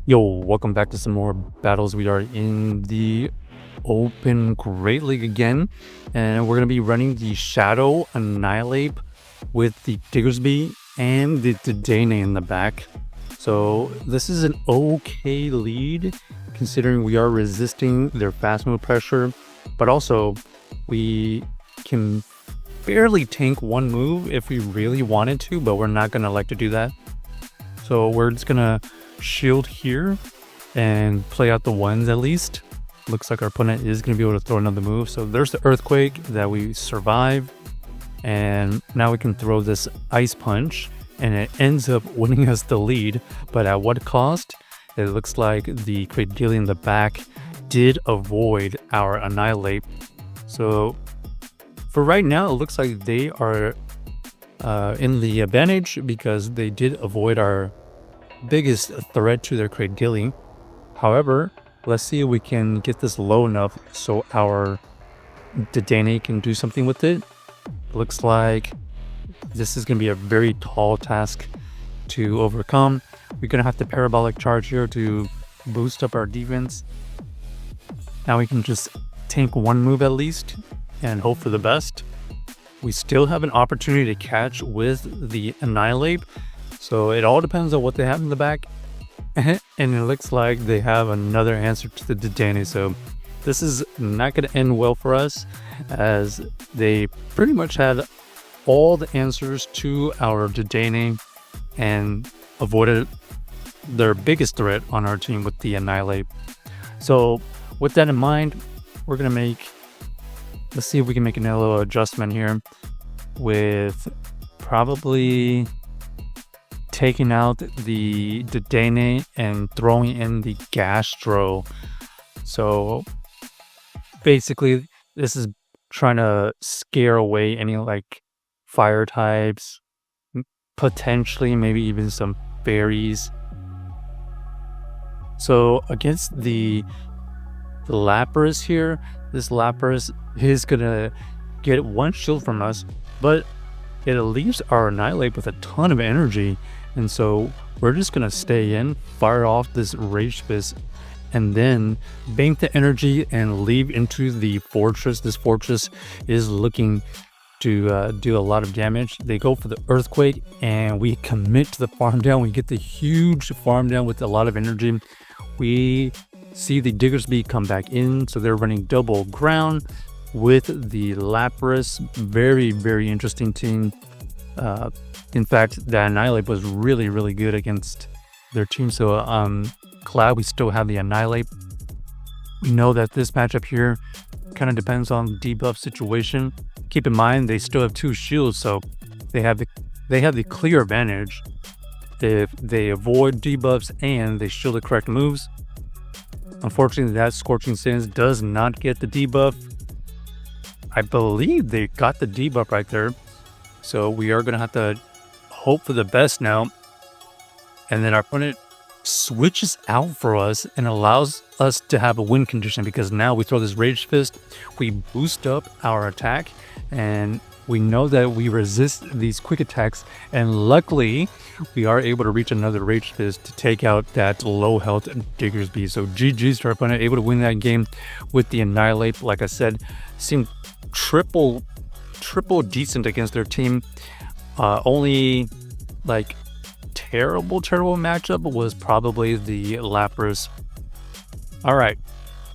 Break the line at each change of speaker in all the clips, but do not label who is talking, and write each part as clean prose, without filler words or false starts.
Yo, welcome back to some more battles. We are in the Open Great League again, and we're going to be running the Shadow Annihilape with the Diggersby and the Dedenne in the back. So this is an okay lead, considering we are resisting their fast move pressure, but also we can barely tank one move if we really wanted to, but we're not going to like to do that. So we're just going to shield here and play out the ones at least. Looks like our opponent is going to be able to throw another move. So there's the Earthquake that we survive. And now we can throw this Ice Punch and it ends up winning us the lead. But at what cost? It looks like the Cradillion in the back did avoid our Annihilape. So for right now, it looks like they are in the advantage because they did avoid our biggest threat to their Cradillion. However, let's see if we can get this low enough so our Dedenne can do something with it. Looks like this is going to be a very tall task to overcome. We're going to have to parabolic charge here to boost up our defense. Now we can just tank one move at least and hope for the best. We still have an opportunity to catch with the Annihilape. So it all depends on what they have in the back. And it looks like they have another answer to the Dedenne. So this is not going to end well for us, as they pretty much had all the answers to our Dedenne and avoided their biggest threat on our team with the Annihilape. So with that in mind, we're going to let's see if we can make a little adjustment here with probably taking out the Dedenne and throwing in the Gastro. So basically this is trying to scare away any like fire types, potentially maybe even some fairies. So against the Lapras here, this Lapras is gonna get one shield from us, but it leaves our Annihilape with a ton of energy. And so we're just going to stay in, fire off this Rage Fist, and then bank the energy and leave into the fortress. This fortress is looking to do a lot of damage. They go for the Earthquake, and we commit to the farm down. We get the huge farm down with a lot of energy. We see the Diggersby come back in, so they're running double ground with the Lapras. Very, very interesting team. In fact, the Annihilape was really, really good against their team. So glad we still have the Annihilape. We know that this matchup here kind of depends on the debuff situation. Keep in mind they still have two shields, so they have the clear advantage if they avoid debuffs and they shield the correct moves. Unfortunately, that Scorching Sands does not get the debuff. I believe they got the debuff right there. So we are going to have to hope for the best now. And then our opponent switches out for us and allows us to have a win condition, because now we throw this Rage Fist, we boost up our attack, and we know that we resist these quick attacks. And luckily, we are able to reach another Rage Fist to take out that low health Diggersby. So GG's to our opponent, able to win that game with the Annihilape. Like I said, seemed triple decent against their team. Only like terrible matchup was probably the Lapras. All right,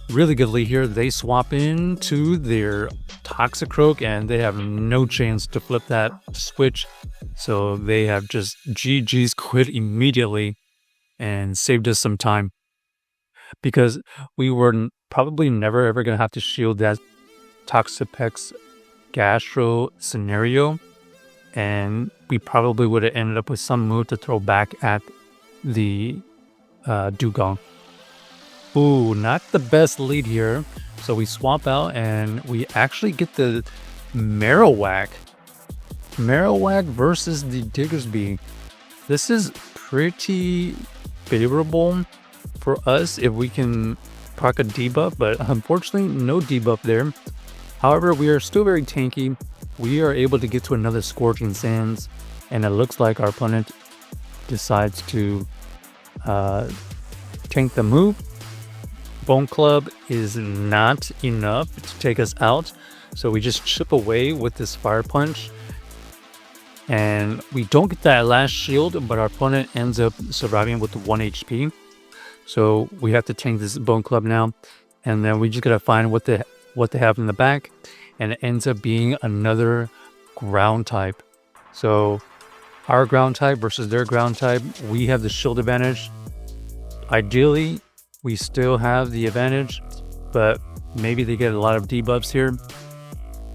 really good lead here. They swap into their Toxicroak and they have no chance to flip that switch. So they have just GG's quit immediately and saved us some time, because we were probably never ever gonna have to shield that Toxapex Gastro scenario, and we probably would have ended up with some move to throw back at the Dugong. Ooh, not the best lead here. So we swap out and we actually get the Marowak versus the Diggersby. This is pretty favorable for us if we can proc a debuff, but unfortunately no debuff there. However, we are still very tanky. We are able to get to another Scorching Sands, and it looks like our opponent decides to tank the move. Bone Club is not enough to take us out, so we just chip away with this Fire Punch. And we don't get that last shield, but our opponent ends up surviving with 1 HP. So we have to tank this Bone Club now, and then we just gotta find what they have in the back, and it ends up being another ground type. So our ground type versus their ground type, we have the shield advantage. Ideally, we still have the advantage, but maybe they get a lot of debuffs here.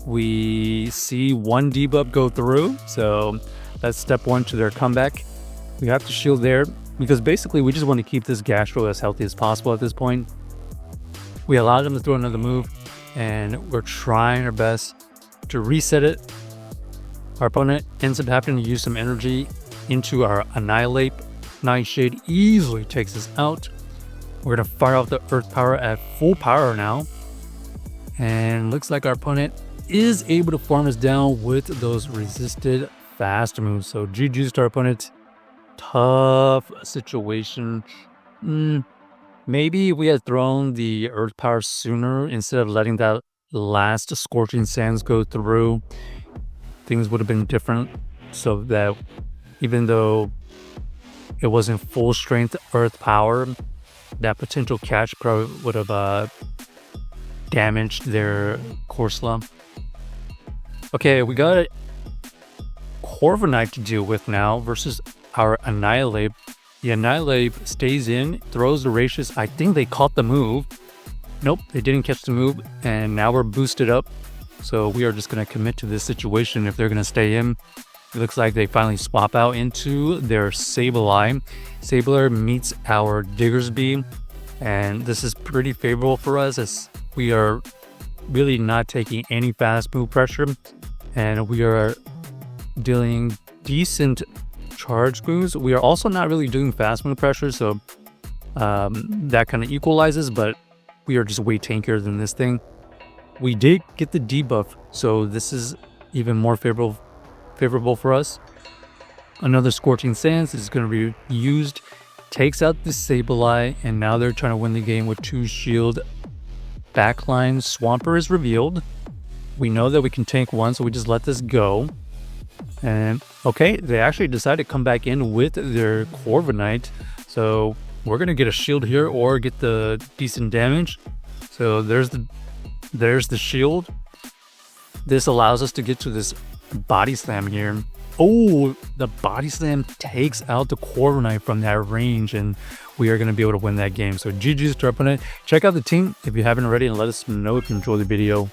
We see 1 debuff go through, so that's step 1 to their comeback. We have to shield there, because basically we just want to keep this Gastro as healthy as possible at this point. We allowed them to throw another move, and we're trying our best to reset it. Our opponent ends up having to use some energy into our Annihilape. Nightshade easily takes us out. We're going to fire off the Earth Power at full power now. And looks like our opponent is able to farm us down with those resisted fast moves. So GG's to our opponent. Tough situation. Maybe if we had thrown the Earth Power sooner instead of letting that last Scorching Sands go through, things would have been different. So that even though it wasn't full strength Earth Power, that potential catch probably would have damaged their Corsola. Okay, we got a Corviknight to deal with now versus our Annihilape. The Annihilape stays in, throws the Racious. I think they caught the move. Nope, they didn't catch the move, and now we're boosted up. So we are just going to commit to this situation if they're going to stay in. It looks like they finally swap out into their Sableye. Sabler meets our Diggersby, and this is pretty favorable for us as we are really not taking any fast move pressure, and we are dealing decent charge moves. We are also not really doing fast move pressure, so that kind of equalizes, but we are just way tankier than this thing. We did get the debuff, so this is even more favorable for us. Another Scorching Sands is going to be used, takes out the Sableye, and now they're trying to win the game with 2 shield. Backline Swampert is revealed. We know that we can tank 1, so we just let this go. And okay, they actually decided to come back in with their Corviknight, so we're going to get a shield here or get the decent damage. So there's the shield. This allows us to get to this Body Slam here. Oh, the Body Slam takes out the Corviknight from that range, and we are going to be able to win that game. So GG's to our opponent. Check out the team if you haven't already, and let us know if you enjoyed the video.